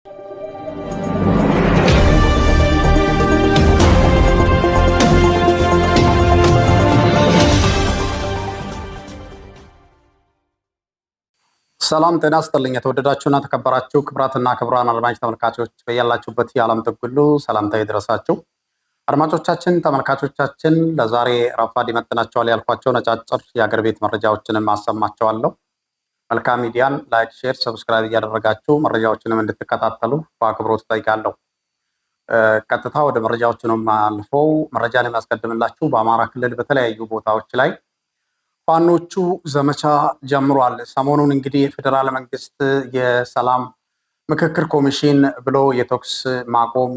ሰላም ጤና ይስጥልኝ። የተወደዳችሁና ተከበራችሁ ክብራትና ክብራን አድማጭ ተመልካቾች በያላችሁበት የዓለም ጥግ ሁሉ ሰላምታ ይድረሳችሁ። አድማጮቻችን፣ ተመልካቾቻችን ለዛሬ ረፋድ ይመጥናቸዋል ያልኳቸው ነጫጭር የአገር ቤት መረጃዎችንም አሰማቸዋለሁ። መልካም ሚዲያን ላይክ፣ ሼር፣ ሰብስክራይብ እያደረጋችሁ መረጃዎችንም እንድትከታተሉ በአክብሮት ጠይቃለሁ። ቀጥታ ወደ መረጃዎቹ ነው የማልፈው። መረጃን የሚያስቀድምላችሁ በአማራ ክልል በተለያዩ ቦታዎች ላይ ፋኖቹ ዘመቻ ጀምሯል። ሰሞኑን እንግዲህ የፌዴራል መንግስት የሰላም ምክክር ኮሚሽን ብሎ የተኩስ ማቆም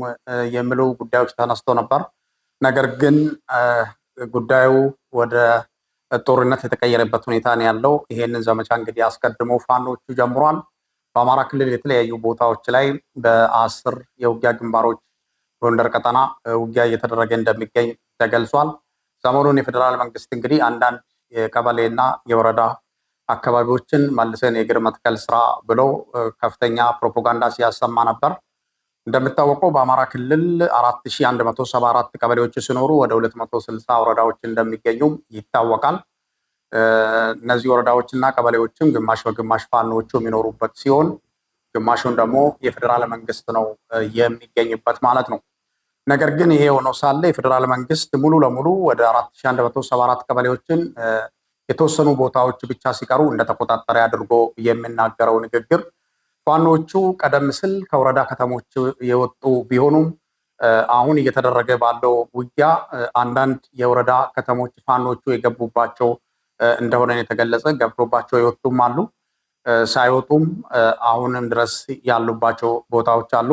የሚሉ ጉዳዮች ተነስቶ ነበር። ነገር ግን ጉዳዩ ወደ ጦርነት የተቀየረበት ሁኔታ ነው ያለው። ይሄንን ዘመቻ እንግዲህ አስቀድሞ ፋኖቹ ጀምሯል። በአማራ ክልል የተለያዩ ቦታዎች ላይ በ10 የውጊያ ግንባሮች ጎንደር ቀጠና ውጊያ እየተደረገ እንደሚገኝ ተገልጿል። ሰሞኑን የፌዴራል መንግስት እንግዲህ አንዳንድ የቀበሌና የወረዳ አካባቢዎችን መልሰን የእግር መትከል ስራ ብሎ ከፍተኛ ፕሮፓጋንዳ ሲያሰማ ነበር። እንደሚታወቀው በአማራ ክልል 4174 ቀበሌዎች ሲኖሩ ወደ 260 ወረዳዎች እንደሚገኙ ይታወቃል። እነዚህ ወረዳዎችና ቀበሌዎችም ግማሽ በግማሽ ፋኖቹ የሚኖሩበት ሲሆን ግማሹን ደግሞ የፌዴራል መንግስት ነው የሚገኝበት ማለት ነው። ነገር ግን ይሄ ሆኖ ሳለ የፌዴራል መንግስት ሙሉ ለሙሉ ወደ 4174 ቀበሌዎችን የተወሰኑ ቦታዎች ብቻ ሲቀሩ እንደተቆጣጠረ አድርጎ የሚናገረው ንግግር ፋኖቹ ቀደም ሲል ከወረዳ ከተሞች የወጡ ቢሆኑም አሁን እየተደረገ ባለው ውጊያ አንዳንድ የወረዳ ከተሞች ፋኖቹ የገቡባቸው እንደሆነ የተገለጸ፣ ገብቶባቸው የወጡም አሉ፣ ሳይወጡም አሁንም ድረስ ያሉባቸው ቦታዎች አሉ።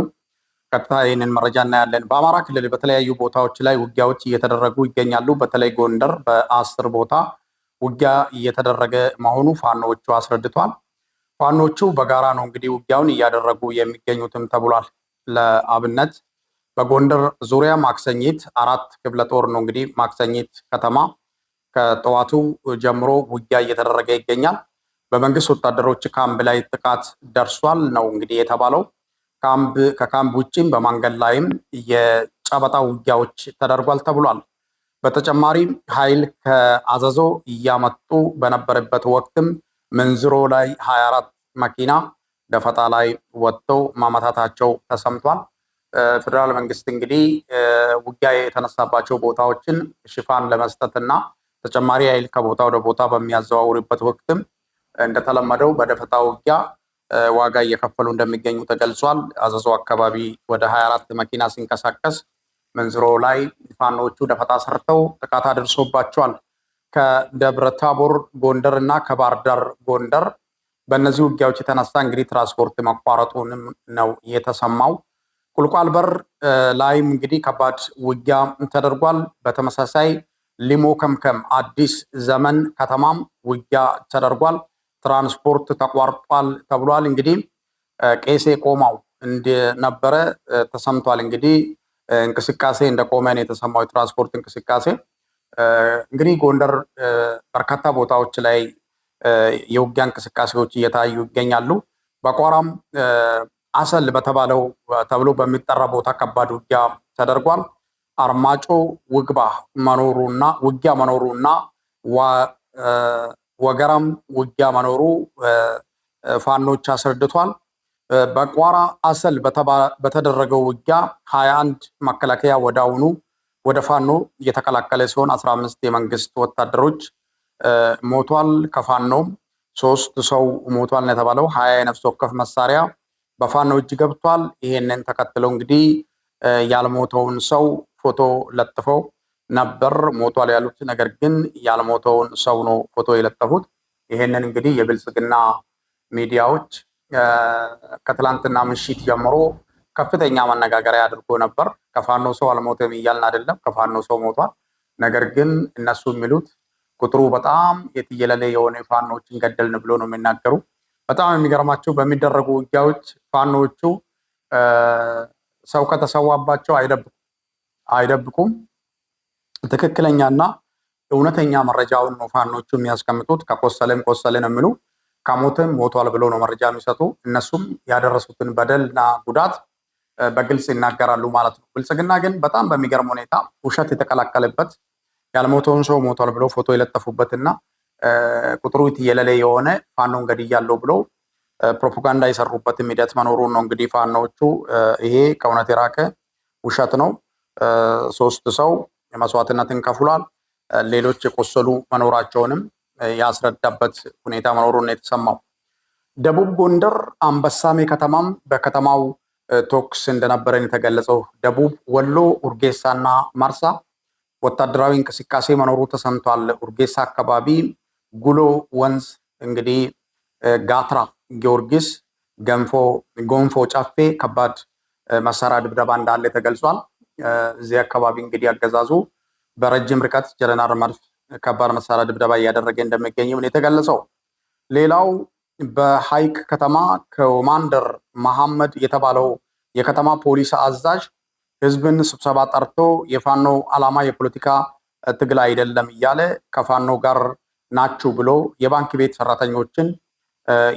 ቀጥታ ይህንን መረጃ እናያለን። በአማራ ክልል በተለያዩ ቦታዎች ላይ ውጊያዎች እየተደረጉ ይገኛሉ። በተለይ ጎንደር በ10 ቦታ ውጊያ እየተደረገ መሆኑ ፋኖቹ አስረድቷል። ፋኖቹ በጋራ ነው እንግዲህ ውጊያውን እያደረጉ የሚገኙትም ተብሏል። ለአብነት በጎንደር ዙሪያ ማክሰኝት 4 ክፍለ ጦር ነው እንግዲህ ማክሰኝት ከተማ ከጠዋቱ ጀምሮ ውጊያ እየተደረገ ይገኛል። በመንግስት ወታደሮች ካምፕ ላይ ጥቃት ደርሷል ነው እንግዲህ የተባለው። ከካምፕ ውጭም በማንገድ ላይም የጨበጣ ውጊያዎች ተደርጓል ተብሏል። በተጨማሪም ኃይል ከአዘዞ እያመጡ በነበረበት ወቅትም ምንዝሮ ላይ 24 መኪና ደፈጣ ላይ ወጥተው ማመታታቸው ተሰምቷል። ፌዴራል መንግስት እንግዲህ ውጊያ የተነሳባቸው ቦታዎችን ሽፋን ለመስጠትና ተጨማሪ ኃይል ከቦታ ወደ ቦታ በሚያዘዋውርበት ወቅትም እንደተለመደው በደፈጣ ውጊያ ዋጋ እየከፈሉ እንደሚገኙ ተገልጿል። አዘዞ አካባቢ ወደ 24 መኪና ሲንቀሳቀስ መንዝሮ ላይ ፋኖቹ ደፈጣ ሰርተው ጥቃት አድርሶባቸዋል። ከደብረ ታቦር ጎንደር እና ከባህር ዳር ጎንደር በእነዚህ ውጊያዎች የተነሳ እንግዲህ ትራንስፖርት መቋረጡንም ነው የተሰማው። ቁልቋል በር ላይም እንግዲህ ከባድ ውጊያ ተደርጓል። በተመሳሳይ ሊሞ ከምከም አዲስ ዘመን ከተማም ውጊያ ተደርጓል። ትራንስፖርት ተቋርጧል ተብሏል። እንግዲህ ቄሴ ቆማው እንደነበረ ተሰምቷል። እንግዲህ እንቅስቃሴ እንደቆመ ነው የተሰማው የትራንስፖርት እንቅስቃሴ። እንግዲህ ጎንደር በርካታ ቦታዎች ላይ የውጊያ እንቅስቃሴዎች እየታዩ ይገኛሉ። በቋራም አሰል በተባለው ተብሎ በሚጠራ ቦታ ከባድ ውጊያ ተደርጓል። አርማጮ ውግባ መኖሩና ውጊያ መኖሩና ወገራም ውጊያ መኖሩ ፋኖች አስረድቷል። በቋራ አሰል በተደረገው ውጊያ 21 መከላከያ ወዳውኑ ወደ ፋኖ እየተቀላቀለ ሲሆን 15 የመንግስት ወታደሮች ሞቷል። ከፋኖም 3 ሰው ሞቷል ነው የተባለው። 20 የነፍስ ወከፍ መሳሪያ በፋኖ እጅ ገብቷል። ይሄንን ተከትለው እንግዲህ ያልሞተውን ሰው ፎቶ ለጥፈው ነበር ሞቷል ያሉት። ነገር ግን ያልሞተውን ሰው ነው ፎቶ የለጠፉት። ይሄንን እንግዲህ የብልጽግና ሚዲያዎች ከትላንትና ምሽት ጀምሮ ከፍተኛ መነጋገሪያ አድርጎ ነበር። ከፋኖ ሰው አልሞተም እያልን አይደለም፣ ከፋኖ ሰው ሞቷል። ነገር ግን እነሱ የሚሉት ቁጥሩ በጣም የትየለሌ የሆነ ፋኖችን ገደልን ብሎ ነው የሚናገሩ። በጣም የሚገርማቸው በሚደረጉ ውጊያዎች ፋኖቹ ሰው ከተሰዋባቸው አይደብቁም። ትክክለኛና እውነተኛ መረጃውን ነው ፋኖቹ የሚያስቀምጡት። ከቆሰለም ቆሰለ ነው የሚሉ። ከሞትም ሞቷል ብሎ ነው መረጃ የሚሰጡ። እነሱም ያደረሱትን በደልና ጉዳት በግልጽ ይናገራሉ ማለት ነው። ብልጽግና ግን በጣም በሚገርም ሁኔታ ውሸት የተቀላቀለበት ያልሞተውን ሰው ሞቷል ብሎ ፎቶ የለጠፉበትና ቁጥሩ የለለ የሆነ ፋኖን ገድያለሁ ብሎ ፕሮፓጋንዳ የሰሩበትም ሂደት መኖሩን ነው። እንግዲህ ፋኖቹ ይሄ ከእውነት የራቀ ውሸት ነው፣ 3 ሰው መስዋዕትነትን ከፍሏል፣ ሌሎች የቆሰሉ መኖራቸውንም ያስረዳበት ሁኔታ መኖሩን ነው የተሰማው። ደቡብ ጎንደር አንበሳሜ ከተማም በከተማው ቶክስ እንደነበረን የተገለጸው። ደቡብ ወሎ ኡርጌሳና መርሳ ወታደራዊ እንቅስቃሴ መኖሩ ተሰምቷል። ኡርጌሳ አካባቢ ጉሎ ወንዝ እንግዲህ ጋትራ ጊዮርጊስ ጎንፎ ጨፌ ከባድ መሳሪያ ድብደባ እንዳለ ተገልጿል። እዚህ አካባቢ እንግዲህ አገዛዙ በረጅም ርቀት ጀነራል መድፍ ከባድ መሳሪያ ድብደባ እያደረገ እንደሚገኝም ነው የተገለጸው። ሌላው በሐይቅ ከተማ ኮማንደር መሐመድ የተባለው የከተማ ፖሊስ አዛዥ ህዝብን ስብሰባ ጠርቶ የፋኖ ዓላማ የፖለቲካ ትግል አይደለም እያለ ከፋኖ ጋር ናችሁ ብሎ የባንክ ቤት ሰራተኞችን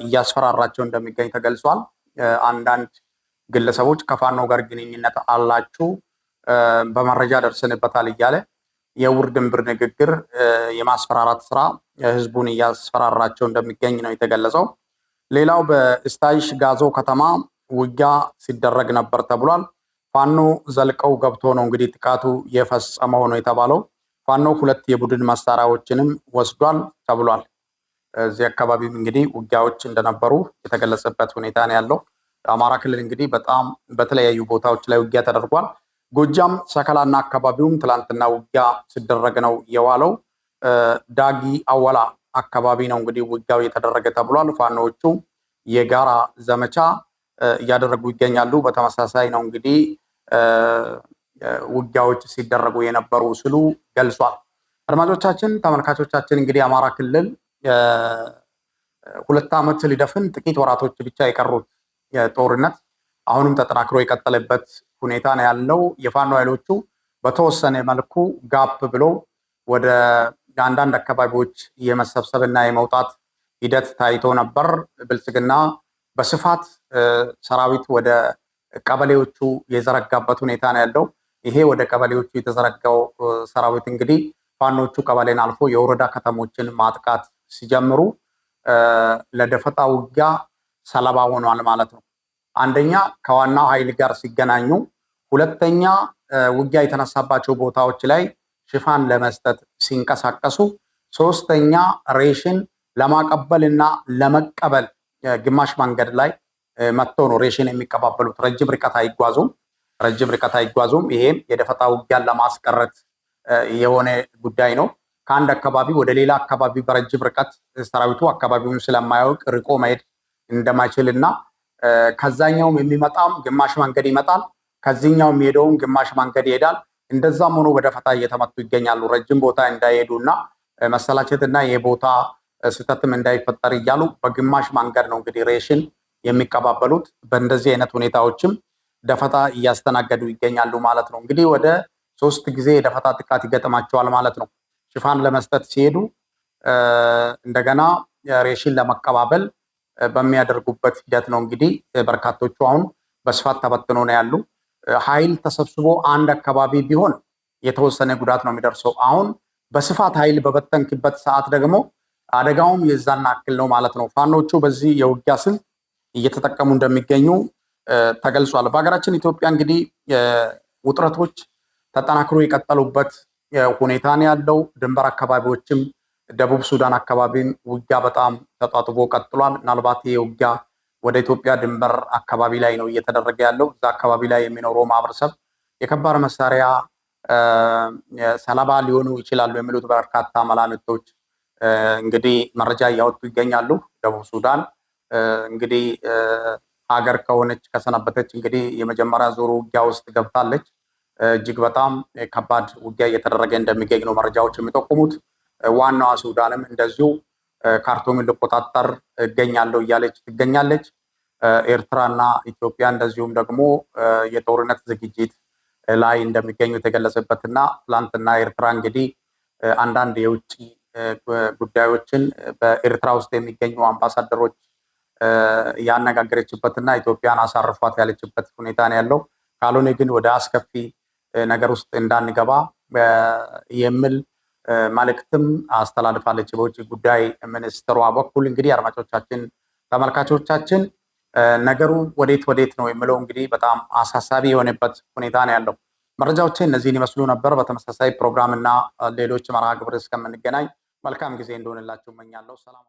እያስፈራራቸው እንደሚገኝ ተገልጿል። አንዳንድ ግለሰቦች ከፋኖ ጋር ግንኙነት አላችሁ በመረጃ ደርሰንበታል እያለ የውር ድንብር ንግግር የማስፈራራት ስራ ህዝቡን እያስፈራራቸው እንደሚገኝ ነው የተገለጸው። ሌላው በስታይሽ ጋዞ ከተማ ውጊያ ሲደረግ ነበር ተብሏል። ፋኖ ዘልቀው ገብቶ ነው እንግዲህ ጥቃቱ የፈጸመው ነው የተባለው። ፋኖ 2 የቡድን መሳሪያዎችንም ወስዷል ተብሏል። እዚህ አካባቢም እንግዲህ ውጊያዎች እንደነበሩ የተገለጸበት ሁኔታ ነው ያለው። አማራ ክልል እንግዲህ በጣም በተለያዩ ቦታዎች ላይ ውጊያ ተደርጓል። ጎጃም ሰከላና አካባቢውም ትላንትና ውጊያ ሲደረግ ነው የዋለው። ዳጊ አወላ አካባቢ ነው እንግዲህ ውጊያው የተደረገ ተብሏል። ፋኖዎቹ የጋራ ዘመቻ እያደረጉ ይገኛሉ። በተመሳሳይ ነው እንግዲህ ውጊያዎች ሲደረጉ የነበሩ ስሉ ገልጿል። አድማጮቻችን፣ ተመልካቾቻችን እንግዲህ አማራ ክልል 2 ዓመት ሊደፍን ጥቂት ወራቶች ብቻ የቀሩት ጦርነት አሁንም ተጠናክሮ የቀጠለበት ሁኔታ ነው ያለው። የፋኖ ኃይሎቹ በተወሰነ መልኩ ጋፕ ብሎ ወደ አንዳንድ አካባቢዎች የመሰብሰብና የመውጣት ሂደት ታይቶ ነበር። ብልጽግና በስፋት ሰራዊት ወደ ቀበሌዎቹ የዘረጋበት ሁኔታ ነው ያለው። ይሄ ወደ ቀበሌዎቹ የተዘረጋው ሰራዊት እንግዲህ ፋኖቹ ቀበሌን አልፎ የወረዳ ከተሞችን ማጥቃት ሲጀምሩ ለደፈጣ ውጊያ ሰለባ ሆኗል ማለት ነው። አንደኛ ከዋናው ኃይል ጋር ሲገናኙ፣ ሁለተኛ ውጊያ የተነሳባቸው ቦታዎች ላይ ሽፋን ለመስጠት ሲንቀሳቀሱ፣ ሶስተኛ ሬሽን ለማቀበል እና ለመቀበል ግማሽ መንገድ ላይ መጥቶ ነው ሬሽን የሚቀባበሉት። ረጅም ርቀት አይጓዙም። ይሄም የደፈጣ ውጊያን ለማስቀረት የሆነ ጉዳይ ነው። ከአንድ አካባቢ ወደ ሌላ አካባቢ በረጅም ርቀት ሰራዊቱ አካባቢውን ስለማያውቅ ርቆ መሄድ እንደማይችል እና ከዛኛውም የሚመጣም ግማሽ መንገድ ይመጣል፣ ከዚህኛው የሚሄደውም ግማሽ መንገድ ይሄዳል። እንደዛም ሆኖ በደፈጣ እየተመቱ ይገኛሉ። ረጅም ቦታ እንዳይሄዱ እና መሰላቸትና የቦታ ስህተትም እንዳይፈጠር እያሉ በግማሽ መንገድ ነው እንግዲህ ሬሽን የሚቀባበሉት። በእንደዚህ አይነት ሁኔታዎችም ደፈጣ እያስተናገዱ ይገኛሉ ማለት ነው። እንግዲህ ወደ 3 ጊዜ የደፈጣ ጥቃት ይገጥማቸዋል ማለት ነው። ሽፋን ለመስጠት ሲሄዱ እንደገና ሬሽን ለመቀባበል በሚያደርጉበት ሂደት ነው እንግዲህ በርካቶቹ አሁን በስፋት ተበትኖ ነው ያሉ። ኃይል ተሰብስቦ አንድ አካባቢ ቢሆን የተወሰነ ጉዳት ነው የሚደርሰው። አሁን በስፋት ኃይል በበተንክበት ሰዓት ደግሞ አደጋውም የዛን አክል ነው ማለት ነው። ፋኖቹ በዚህ የውጊያ ስልት እየተጠቀሙ እንደሚገኙ ተገልጿል። በሀገራችን ኢትዮጵያ እንግዲህ ውጥረቶች ተጠናክሮ የቀጠሉበት ሁኔታ ነው ያለው። ድንበር አካባቢዎችም ደቡብ ሱዳን አካባቢም ውጊያ በጣም ተጣጥቦ ቀጥሏል። ምናልባት ይህ ውጊያ ወደ ኢትዮጵያ ድንበር አካባቢ ላይ ነው እየተደረገ ያለው። እዛ አካባቢ ላይ የሚኖረው ማህበረሰብ የከባድ መሳሪያ ሰለባ ሊሆኑ ይችላሉ የሚሉት በርካታ መላምቶች እንግዲህ መረጃ እያወጡ ይገኛሉ። ደቡብ ሱዳን እንግዲህ ሀገር ከሆነች ከሰነበተች እንግዲህ የመጀመሪያ ዙር ውጊያ ውስጥ ገብታለች። እጅግ በጣም ከባድ ውጊያ እየተደረገ እንደሚገኝ ነው መረጃዎች የሚጠቁሙት። ዋናዋ ሱዳንም እንደዚሁ ካርቱምን ልቆጣጠር እገኛለሁ እያለች ትገኛለች። ኤርትራና ኢትዮጵያ እንደዚሁም ደግሞ የጦርነት ዝግጅት ላይ እንደሚገኙ የተገለጸበትና ትላንትና ኤርትራ እንግዲህ አንዳንድ የውጭ ጉዳዮችን በኤርትራ ውስጥ የሚገኙ አምባሳደሮች ያነጋገረችበትና ኢትዮጵያን አሳርፏት ያለችበት ሁኔታ ነው ያለው። ካልሆነ ግን ወደ አስከፊ ነገር ውስጥ እንዳንገባ የሚል መልእክትም አስተላልፋለች በውጭ ጉዳይ ሚኒስትሯ በኩል። እንግዲህ አድማጮቻችን፣ ተመልካቾቻችን ነገሩ ወዴት ነው የሚለው እንግዲህ በጣም አሳሳቢ የሆነበት ሁኔታ ነው ያለው። መረጃዎች እነዚህን ይመስሉ ነበር። በተመሳሳይ ፕሮግራም እና ሌሎች መርሃ ግብር እስከምንገናኝ መልካም ጊዜ እንደሆነላችሁ እመኛለሁ። ሰላም